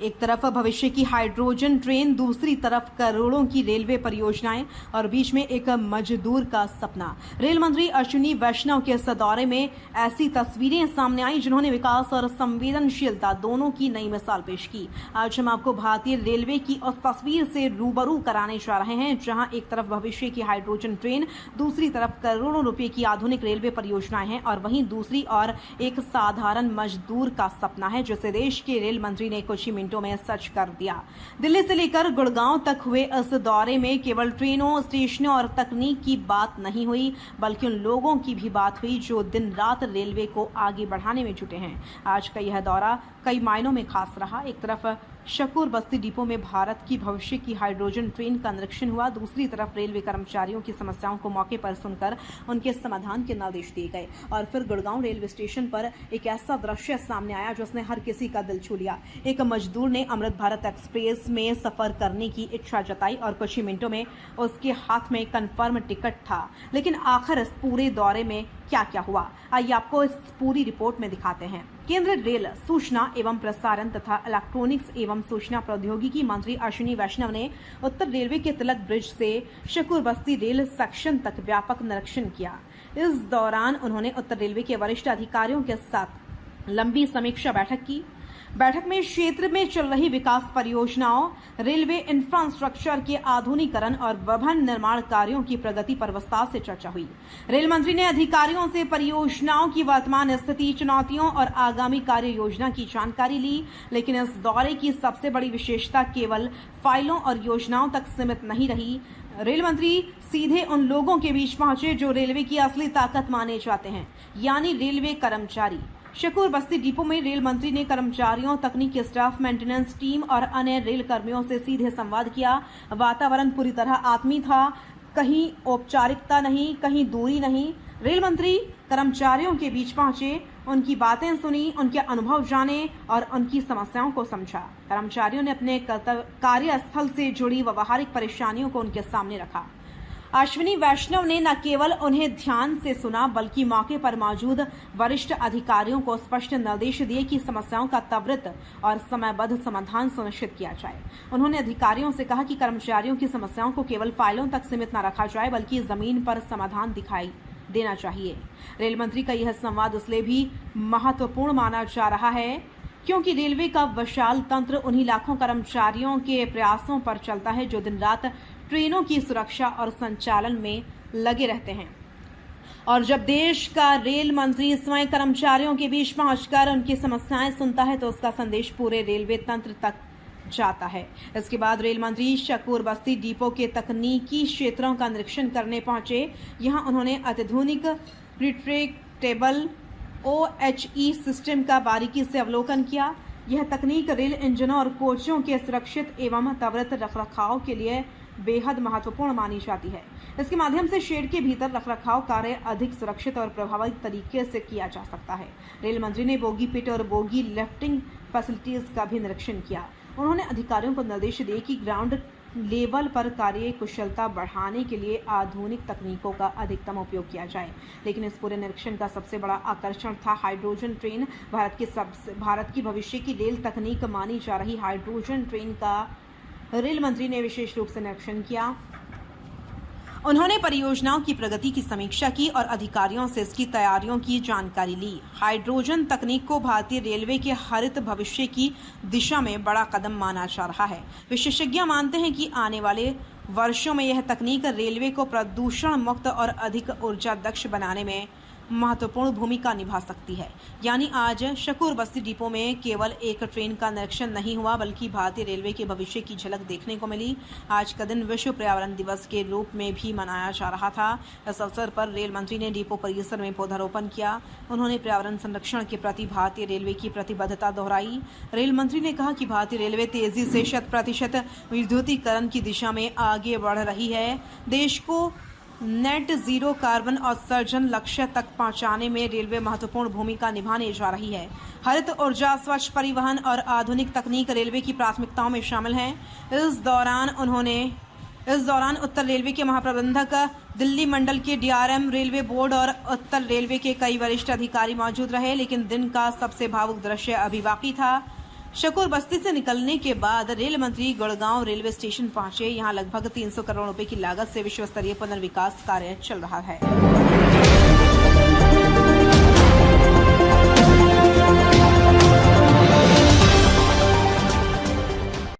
एक तरफ भविष्य की हाइड्रोजन ट्रेन, दूसरी तरफ करोड़ों की रेलवे परियोजनाएं और बीच में एक मजदूर का सपना। रेल मंत्री अश्विनी वैष्णव के इस दौरे में ऐसी तस्वीरें सामने आई जिन्होंने विकास और संवेदनशीलता दोनों की नई मिसाल पेश की। आज हम आपको भारतीय रेलवे की उस तस्वीर से रूबरू कराने जा रहे हैं जहां एक तरफ भविष्य की हाइड्रोजन ट्रेन, दूसरी तरफ करोड़ों रुपए की आधुनिक रेलवे परियोजनाएं हैं और वहीं दूसरी ओर एक साधारण मजदूर का सपना है जिसे देश के रेल मंत्री ने कुछ ही मिनटों में सच कर दिया। दिल्ली से लेकर गुड़गांव तक हुए इस दौरे में केवल ट्रेनों, स्टेशनों और तकनीक की बात नहीं हुई बल्कि उन लोगों की भी बात हुई जो दिन रात रेलवे को आगे बढ़ाने में जुटे हैं। आज का यह दौरा कई मायनों में खास रहा। एक तरफ शकूर बस्ती डिपो में भारत की भविष्य की हाइड्रोजन ट्रेन का निरीक्षण हुआ, दूसरी तरफ रेलवे कर्मचारियों की समस्याओं को मौके पर सुनकर उनके समाधान के निर्देश दिए गए और फिर गुड़गांव रेलवे स्टेशन पर एक ऐसा दृश्य सामने आया जिसने हर किसी का दिल छू लिया। एक मजदूर ने अमृत भारत एक्सप्रेस में सफर करने की इच्छा जताई और कुछ ही मिनटों में उसके हाथ में कंफर्म टिकट था। लेकिन आखिर इस पूरे दौरे में क्या क्या हुआ, आइए आपको इस पूरी रिपोर्ट में दिखाते हैं। केंद्रीय रेल, सूचना एवं प्रसारण तथा इलेक्ट्रॉनिक्स एवं सूचना प्रौद्योगिकी मंत्री अश्विनी वैष्णव ने उत्तर रेलवे के तिलक ब्रिज से शकूर बस्ती रेल सेक्शन तक व्यापक निरीक्षण किया। इस दौरान उन्होंने उत्तर रेलवे के वरिष्ठ अधिकारियों के साथ लंबी समीक्षा बैठक की। बैठक में क्षेत्र में चल रही विकास परियोजनाओं, रेलवे इंफ्रास्ट्रक्चर के आधुनिकीकरण और विभिन्न निर्माण कार्यों की प्रगति पर विस्तार से चर्चा हुई। रेल मंत्री ने अधिकारियों से परियोजनाओं की वर्तमान स्थिति, चुनौतियों और आगामी कार्य योजना की जानकारी ली। लेकिन इस दौरे की सबसे बड़ी विशेषता केवल फाइलों और योजनाओं तक सीमित नहीं रही। रेल मंत्री सीधे उन लोगों के बीच पहुंचे जो रेलवे की असली ताकत माने जाते हैं, यानी रेलवे कर्मचारी। शकूर बस्ती डिपो में रेल मंत्री ने कर्मचारियों, तकनीकी स्टाफ, मेंटेनेंस टीम और अन्य रेल कर्मियों से सीधे संवाद किया। वातावरण पूरी तरह आत्मीय था, कहीं औपचारिकता नहीं, कहीं दूरी नहीं। रेल मंत्री कर्मचारियों के बीच पहुंचे, उनकी बातें सुनी, उनके अनुभव जाने और उनकी समस्याओं को समझा। कर्मचारियों ने अपने कार्यस्थल से जुड़ी व्यवहारिक परेशानियों को उनके सामने रखा। अश्विनी वैष्णव ने न केवल उन्हें ध्यान से सुना बल्कि मौके पर मौजूद वरिष्ठ अधिकारियों को स्पष्ट निर्देश दिए कि समस्याओं का त्वरित और समयबद्ध समाधान सुनिश्चित किया जाए। उन्होंने अधिकारियों से कहा कि कर्मचारियों की समस्याओं को केवल फाइलों तक सीमित न रखा जाए बल्कि जमीन पर समाधान दिखाई देना चाहिए। रेल मंत्री का यह संवाद इसलिए भी महत्वपूर्ण माना जा रहा है क्योंकि रेलवे का विशाल तंत्र उन्हीं लाखों कर्मचारियों के प्रयासों पर चलता है जो दिन रात ट्रेनों की सुरक्षा और संचालन में लगे रहते हैं। और जब देश का रेल मंत्री स्वयं कर्मचारियों के बीच पहुंचकर उनकी समस्याएं सुनता है तो उसका संदेश पूरे रेलवे तंत्र तक जाता है। इसके बाद रेल मंत्री शकूर बस्ती डिपो के तकनीकी क्षेत्रों का निरीक्षण करने पहुंचे। यहां उन्होंने अत्याधुनिक प्रीट्रेक्टेबल OHE सिस्टम का बारीकी से अवलोकन किया। यह तकनीक रेल इंजनों और कोचों के सुरक्षित एवं त्वरित रखरखाव के लिए बेहद महत्वपूर्ण मानी जाती है। इसके माध्यम से शेड के भीतर रखरखाव कार्य अधिक सुरक्षित और प्रभावी तरीके से किया जा सकता है। रेल मंत्री ने बोगी पिट और बोगी लिफ्टिंग फैसिलिटीज का भी निरीक्षण किया। उन्होंने अधिकारियों को निर्देश दिए कि ग्राउंड लेवल पर कार्य कुशलता बढ़ाने के लिए आधुनिक तकनीकों का अधिकतम उपयोग किया जाए। लेकिन इस पूरे निरीक्षण का सबसे बड़ा आकर्षण था हाइड्रोजन ट्रेन। भारत की भविष्य की रेल तकनीक मानी जा रही हाइड्रोजन ट्रेन का रेल मंत्री ने विशेष रूप से निरीक्षण किया। उन्होंने परियोजनाओं की प्रगति की समीक्षा की और अधिकारियों से इसकी तैयारियों की जानकारी ली। हाइड्रोजन तकनीक को भारतीय रेलवे के हरित भविष्य की दिशा में बड़ा कदम माना जा रहा है। विशेषज्ञ मानते हैं कि आने वाले वर्षों में यह तकनीक रेलवे को प्रदूषण मुक्त और अधिक ऊर्जा दक्ष बनाने में महत्वपूर्ण भूमिका निभा सकती है। यानी आज शकूर बस्ती डिपो में केवल एक ट्रेन का निरीक्षण नहीं हुआ बल्कि भारतीय रेलवे के भविष्य की झलक देखने को मिली। आज का दिन विश्व पर्यावरण दिवस के रूप में भी मनाया जा रहा था। इस अवसर पर रेल मंत्री ने डिपो परिसर में पौधारोपण किया। उन्होंने पर्यावरण संरक्षण के प्रति भारतीय रेलवे की प्रतिबद्धता दोहराई। रेल मंत्री ने कहा कि भारतीय रेलवे तेजी से 100% विद्युतीकरण की दिशा में आगे बढ़ रही है। देश को नेट जीरो कार्बन उत्सर्जन लक्ष्य तक पहुंचाने में रेलवे महत्वपूर्ण भूमिका निभाने जा रही है। हरित ऊर्जा, स्वच्छ परिवहन और आधुनिक तकनीक रेलवे की प्राथमिकताओं में शामिल हैं। इस दौरान उत्तर रेलवे के महाप्रबंधक, दिल्ली मंडल के DRM, रेलवे बोर्ड और उत्तर रेलवे के कई वरिष्ठ अधिकारी मौजूद रहे। लेकिन दिन का सबसे भावुक दृश्य अभी बाकी था। शकूर बस्ती से निकलने के बाद रेल मंत्री गुड़गांव रेलवे स्टेशन पहुंचे। यहां लगभग 300 करोड़ रुपए की लागत से विश्व स्तरीय पुनर्विकास कार्य चल रहा है।